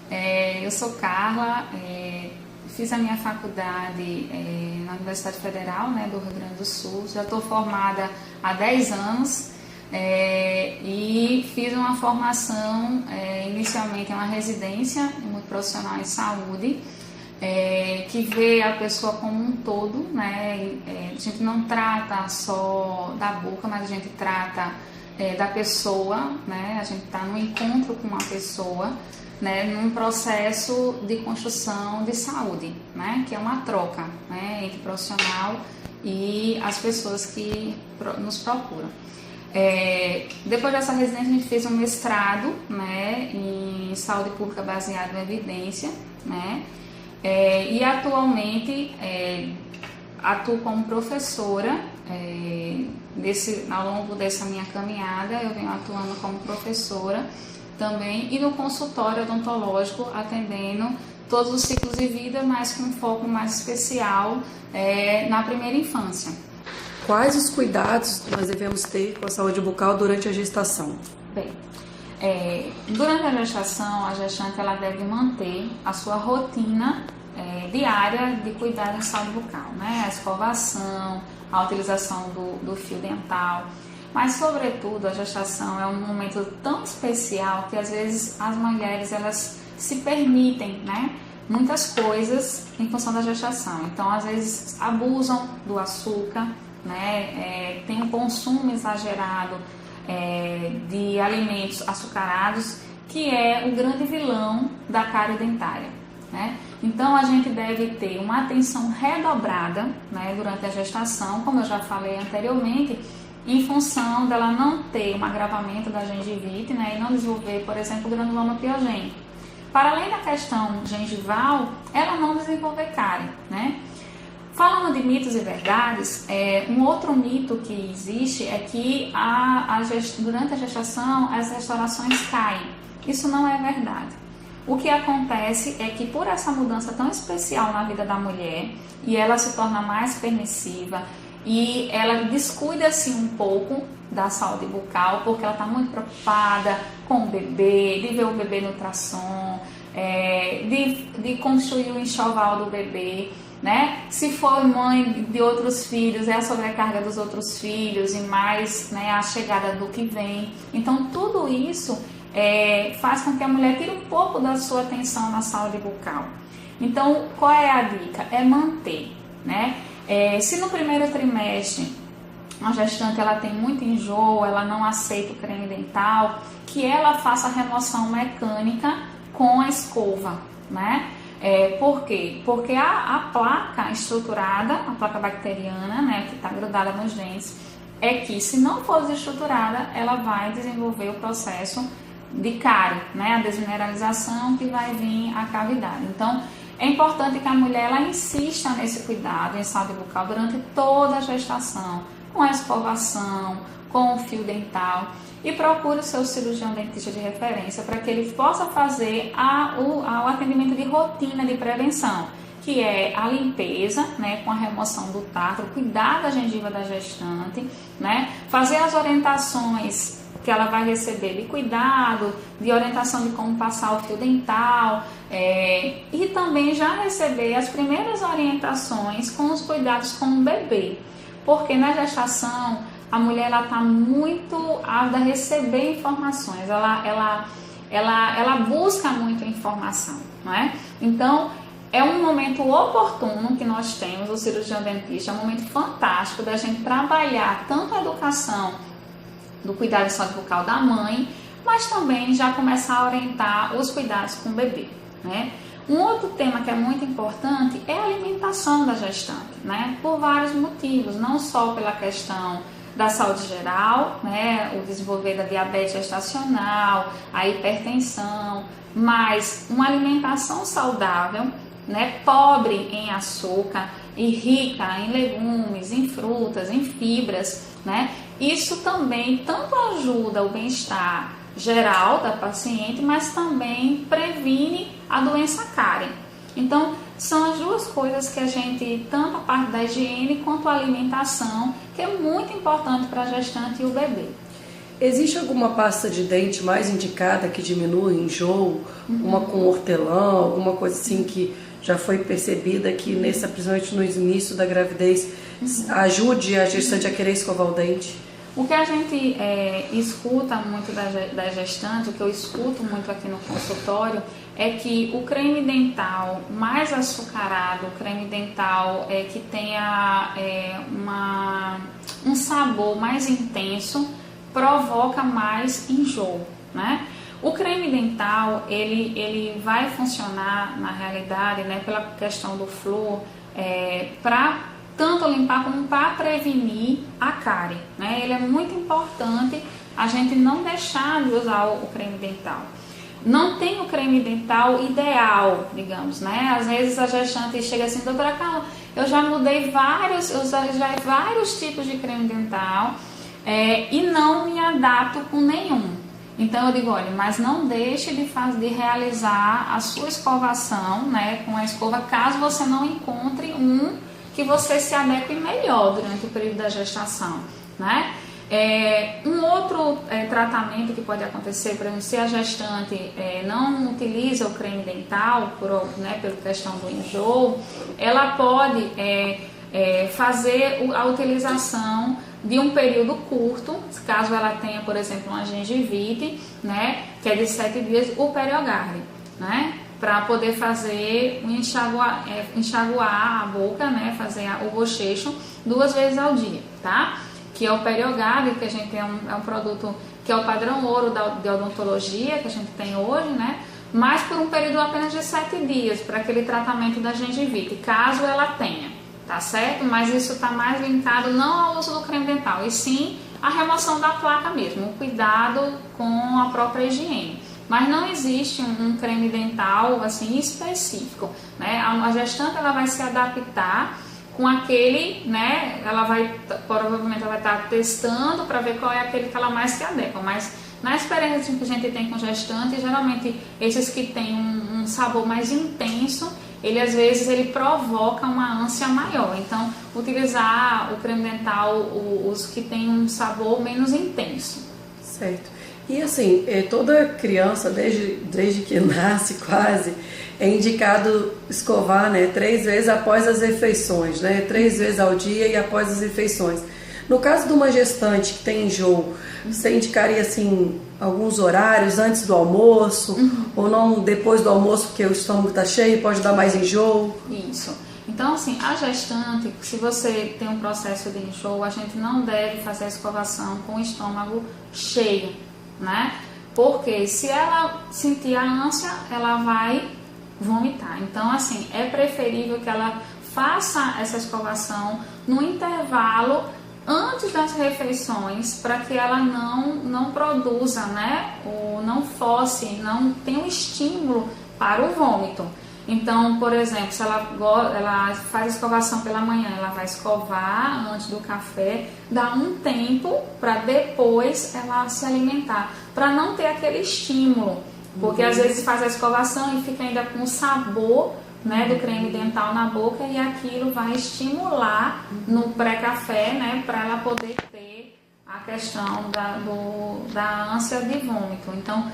Eu sou Carla, fiz a minha faculdade na Universidade Federal, né, do Rio Grande do Sul. Já estou formada há 10 anos e fiz uma formação, inicialmente em uma residência multiprofissional em saúde, que vê a pessoa como um todo, né? A gente não trata só da boca, mas a gente trata da pessoa, né? A gente está no encontro com uma pessoa, né? Num processo de construção de saúde, né? Que é uma troca, né? Entre o profissional e as pessoas que nos procuram. Depois dessa residência a gente fez um mestrado, né? Em saúde pública baseado em evidência, né? E atualmente atuo como professora. Ao longo dessa minha caminhada eu venho atuando como professora também e no consultório odontológico, atendendo todos os ciclos de vida, mas com um foco mais especial na primeira infância. Quais os cuidados nós devemos ter com a saúde bucal durante a gestação? Bem, durante a gestação, a gestante ela deve manter a sua rotina diária de cuidar da saúde bucal, né? A escovação, a utilização do fio dental, mas sobretudo a gestação é um momento tão especial que às vezes as mulheres elas se permitem, né, muitas coisas em função da gestação. Então às vezes abusam do açúcar, né? Tem um consumo exagerado de alimentos açucarados, que é o grande vilão da cárie dentária, né? Então a gente deve ter uma atenção redobrada, né, durante a gestação, como eu já falei anteriormente, em função dela não ter um agravamento da gengivite, né, e não desenvolver, por exemplo, granuloma piogênico. Para além da questão gengival, ela não desenvolver cárie, né? Falando de mitos e verdades, um outro mito que existe é que durante a gestação as restaurações caem. Isso não é verdade. O que acontece é que por essa mudança tão especial na vida da mulher, e ela se torna mais permissiva, e ela descuida-se um pouco da saúde bucal, porque ela está muito preocupada com o bebê, de ver o bebê no ultrassom, de construir o enxoval do bebê, né? Se for mãe de outros filhos, é a sobrecarga dos outros filhos e mais, né, a chegada do que vem. Então tudo isso faz com que a mulher tire um pouco da sua atenção na saúde bucal. Então qual é a dica? É manter, né? Se no primeiro trimestre a gestante ela tem muito enjoo, ela não aceita o creme dental, que ela faça a remoção mecânica com a escova, né? Por quê? Porque a placa estruturada, a placa bacteriana, né, que está grudada nos dentes, que se não for desestruturada, ela vai desenvolver o processo de cárie, né, a desmineralização, que vai vir a cavidade. Então, é importante que a mulher ela insista nesse cuidado em saúde bucal durante toda a gestação, com a escovação, com o fio dental, e procure o seu cirurgião dentista de referência para que ele possa fazer o atendimento de rotina de prevenção, que é a limpeza, né, com a remoção do tártaro, cuidar da gengiva da gestante, né, fazer as orientações que ela vai receber de cuidado, de orientação de como passar o fio dental, e também já receber as primeiras orientações com os cuidados com o bebê, porque na gestação a mulher está muito ávida a receber informações, ela busca muito informação, não é? Então é um momento oportuno que nós temos, o cirurgião dentista, é um momento fantástico da gente trabalhar tanto a educação do cuidado de saúde bucal da mãe, mas também já começar a orientar os cuidados com o bebê, né? Um outro tema que é muito importante é a alimentação da gestante, né? Por vários motivos, não só pela questão da saúde geral, né? O desenvolver da diabetes gestacional, a hipertensão, mas uma alimentação saudável, né? Pobre em açúcar e rica em legumes, em frutas, em fibras, né? Isso também tanto ajuda o bem-estar geral da paciente, mas também previne a doença cárie. Então, são as duas coisas que a gente, tanto a parte da higiene quanto a alimentação, que é muito importante para a gestante e o bebê. Existe alguma pasta de dente mais indicada que diminui o enjoo? Uma com hortelã, alguma coisa assim que já foi percebida que, principalmente no início da gravidez, ajude a gestante a querer escovar o dente? O que a gente escuta muito da gestante, o que eu escuto muito aqui no consultório, é que o creme dental mais açucarado, o creme dental que tenha um sabor mais intenso, provoca mais enjoo, né? O creme dental, ele vai funcionar na realidade, né, pela questão do flúor, para tanto limpar como para prevenir a cárie, né? Ele é muito importante a gente não deixar de usar o creme dental. Não tem o creme dental ideal, digamos, né? Às vezes a gestante chega assim, doutora Carla, eu já mudei vários tipos de creme dental e não me adapto com nenhum. Então eu digo, olha, mas não deixe de realizar a sua escovação, né, com a escova, caso você não encontre um que você se adeque melhor durante o período da gestação, né? Um outro tratamento que pode acontecer, por exemplo, se a gestante não utiliza o creme dental pela questão do enjoo, ela pode fazer a utilização de um período curto, caso ela tenha, por exemplo, uma gengivite, né, que é de 7 dias, o PerioGard, né, para poder fazer enxaguar a boca, né, fazer o bochecho 2 vezes ao dia, tá? Que é o PerioGard, que a gente é um produto que é o padrão ouro de odontologia que a gente tem hoje, né? Mas por um período apenas de 7 dias, para aquele tratamento da gengivite, caso ela tenha, tá certo? Mas isso está mais linkado não ao uso do creme dental, e sim a remoção da placa mesmo, o cuidado com a própria higiene. Mas não existe um creme dental assim específico, né? A gestante ela vai se adaptar com aquele, né? Provavelmente ela vai estar testando para ver qual é aquele que ela mais se adequa. Mas na experiência que a gente tem com gestante, geralmente esses que têm um sabor mais intenso, às vezes ele provoca uma ânsia maior. Então, utilizar o creme dental, os que têm um sabor menos intenso. Certo. E assim, toda criança, desde que nasce quase, é indicado escovar, né, 3 vezes após as refeições, né, 3 vezes ao dia e após as refeições. No caso de uma gestante que tem enjoo, você indicaria assim alguns horários antes do almoço ou não depois do almoço, porque o estômago está cheio e pode dar mais enjoo? Isso. Então, assim, a gestante, se você tem um processo de enjoo, a gente não deve fazer a escovação com o estômago cheio, né? Porque se ela sentir a ânsia, ela vai vomitar. Então, assim, é preferível que ela faça essa escovação no intervalo antes das refeições, para que ela não produza, né, ou não force, não tenha um estímulo para o vômito. Então, por exemplo, se ela faz a escovação pela manhã, ela vai escovar antes do café, dá um tempo para depois ela se alimentar, para não ter aquele estímulo, porque às vezes faz a escovação e fica ainda com o sabor, né, do creme dental na boca, e aquilo vai estimular no pré-café, né, para ela poder ter a questão da ânsia de vômito. Então,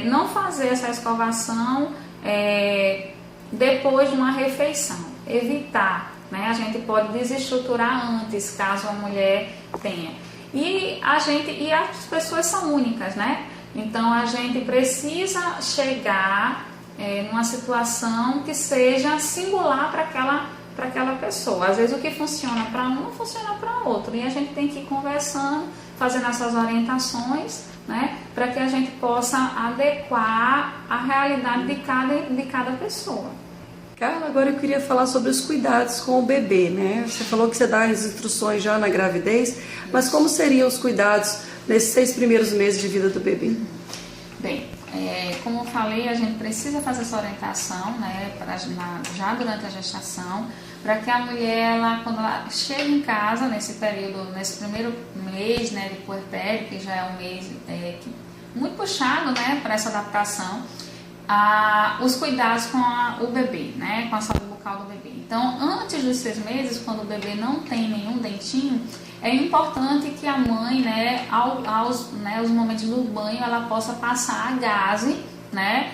não fazer essa escovação depois de uma refeição, evitar, né? A gente pode desestruturar antes, caso a mulher tenha. E as pessoas são únicas, né? Então a gente precisa chegar numa situação que seja singular para aquela pessoa. Às vezes o que funciona para um não funciona para outro, e a gente tem que ir conversando, fazendo essas orientações, né, para que a gente possa adequar a realidade de cada pessoa. Carla, agora eu queria falar sobre os cuidados com o bebê, né? Você falou que você dá as instruções já na gravidez, mas como seriam os cuidados nesses 6 primeiros meses de vida do bebê? Bem, como eu falei, a gente precisa fazer essa orientação, né, já durante a gestação, para que a mulher, quando ela chega em casa, nesse primeiro mês, né, de puerpério, que já é um mês muito puxado, né, para essa adaptação, os cuidados com o bebê, né, com a saúde bucal do bebê. Então, antes dos 6 meses, quando o bebê não tem nenhum dentinho, é importante que a mãe, né, aos momentos do banho, ela possa passar a gaze, né,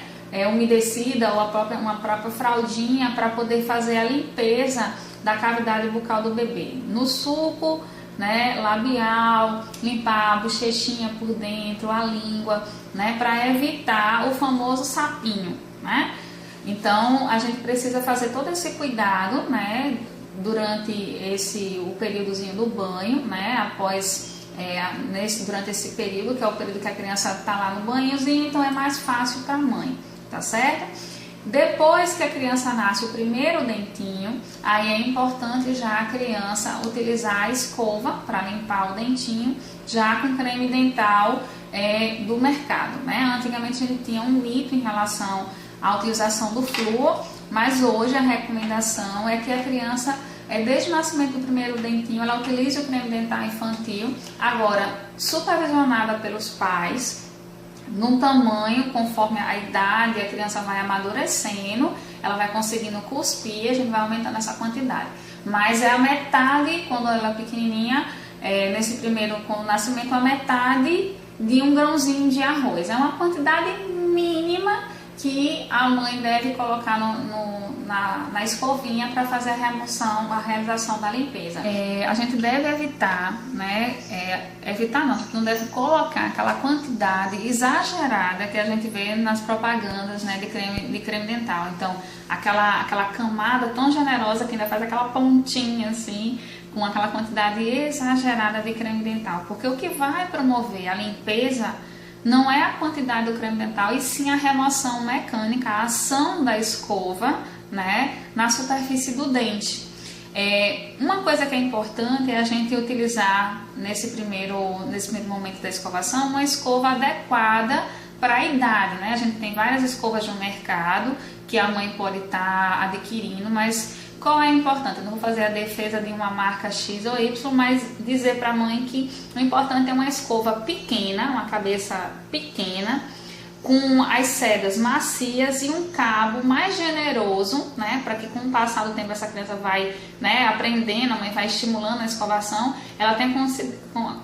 umedecida ou uma própria fraldinha para poder fazer a limpeza da cavidade bucal do bebê. No suco, né, labial, limpar a bochechinha por dentro, a língua, né, para evitar o famoso sapinho, né? Então a gente precisa fazer todo esse cuidado, né, durante o períodozinho do banho, né, durante esse período, que é o período que a criança está lá no banhozinho, então é mais fácil para a mãe, tá certo? Depois que a criança nasce o primeiro dentinho, aí é importante já a criança utilizar a escova para limpar o dentinho, já com creme dental do mercado, né? Antigamente a gente tinha um mito em relação à utilização do flúor, mas hoje a recomendação é que a criança, desde o nascimento do primeiro dentinho, ela utilize o creme dental infantil, agora supervisionada pelos pais, num tamanho conforme a idade, a criança vai amadurecendo, ela vai conseguindo cuspir, a gente vai aumentando essa quantidade. Mas é a metade, quando ela é pequenininha, com o nascimento, a metade de um grãozinho de arroz. É uma quantidade mínima que a mãe deve colocar na escovinha para fazer a realização da limpeza. A gente deve evitar, né? Não deve colocar aquela quantidade exagerada que a gente vê nas propagandas, né, de creme dental. Então, aquela camada tão generosa que ainda faz aquela pontinha assim, com aquela quantidade exagerada de creme dental. Porque o que vai promover a limpeza não é a quantidade do creme dental, e sim a remoção mecânica, a ação da escova, né, na superfície do dente. Uma coisa que é importante é a gente utilizar nesse primeiro momento da escovação uma escova adequada para a idade, né? A gente tem várias escovas no mercado que a mãe pode estar adquirindo, mas qual é importante? Eu não vou fazer a defesa de uma marca X ou Y, mas dizer para a mãe que o importante é uma escova pequena, uma cabeça pequena, com as cerdas macias e um cabo mais generoso, né, para que com o passar do tempo essa criança vai, né, aprendendo, a mãe vai estimulando a escovação, ela tem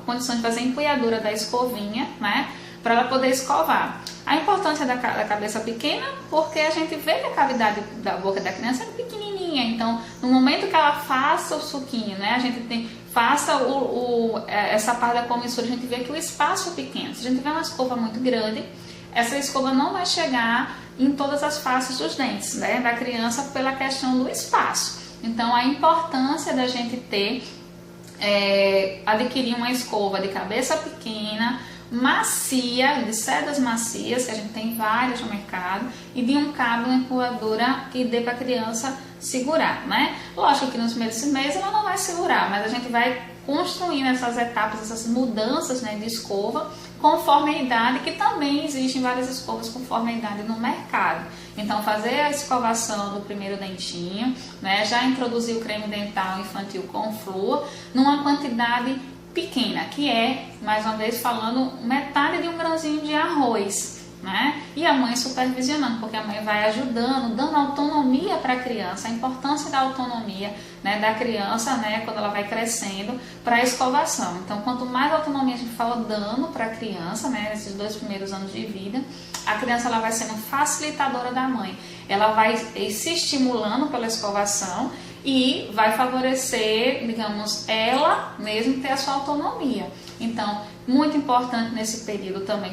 condição de fazer a empunhadura da escovinha, né, para ela poder escovar. A importância da cabeça pequena, porque a gente vê que a cavidade da boca da criança é pequenininha, então no momento que ela faça o suquinho, né, a gente faça essa parte da comissura, a gente vê que o espaço é pequeno. Se a gente tiver uma escova muito grande, essa escova não vai chegar em todas as faces dos dentes, né, da criança, pela questão do espaço. Então a importância da gente adquirir uma escova de cabeça pequena, macia, de cerdas macias, que a gente tem várias no mercado, e de um cabo, uma empurradura que dê para a criança segurar, né? Lógico que nos primeiros meses ela não vai segurar, mas a gente vai construindo essas etapas, essas mudanças, né, de escova, conforme a idade, que também existem várias escovas conforme a idade no mercado. Então, fazer a escovação do primeiro dentinho, né, já introduzir o creme dental infantil com flúor, numa quantidade pequena, que é, mais uma vez falando, metade de um grãozinho de arroz, né? E a mãe supervisionando, porque a mãe vai ajudando, dando autonomia para a criança, a importância da autonomia, né, da criança, né, quando ela vai crescendo, para a escovação. Então, quanto mais autonomia a gente fala dando para a criança, né, nesses 2 primeiros anos de vida, a criança ela vai sendo facilitadora da mãe, ela vai se estimulando pela escovação e vai favorecer, digamos, ela mesmo ter a sua autonomia. Então, muito importante nesse período também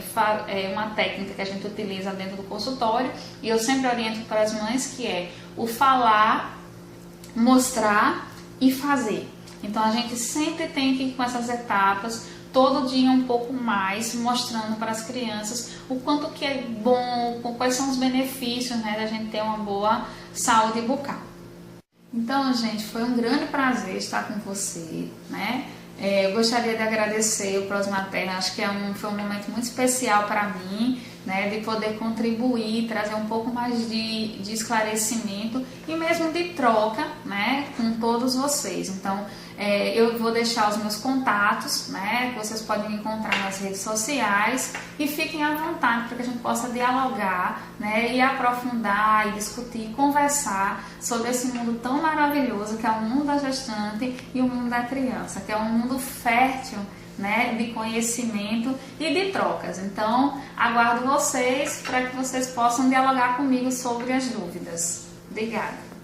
uma técnica que a gente utiliza dentro do consultório, e eu sempre oriento para as mães, que é o falar, mostrar e fazer. Então, a gente sempre tem que ir com essas etapas, todo dia um pouco mais, mostrando para as crianças o quanto que é bom, quais são os benefícios, né, da gente ter uma boa saúde bucal. Então, gente, foi um grande prazer estar com você, né? Eu gostaria de agradecer o Prosmaterna, acho que foi um momento muito especial para mim, né, de poder contribuir, trazer um pouco mais de esclarecimento e mesmo de troca, né, com todos vocês. Então, Eu vou deixar os meus contatos, né? Vocês podem me encontrar nas redes sociais e fiquem à vontade para que a gente possa dialogar, né? E aprofundar, e discutir, conversar sobre esse mundo tão maravilhoso que é o mundo da gestante e o mundo da criança, que é um mundo fértil, né? De conhecimento e de trocas. Então, aguardo vocês para que vocês possam dialogar comigo sobre as dúvidas. Obrigada!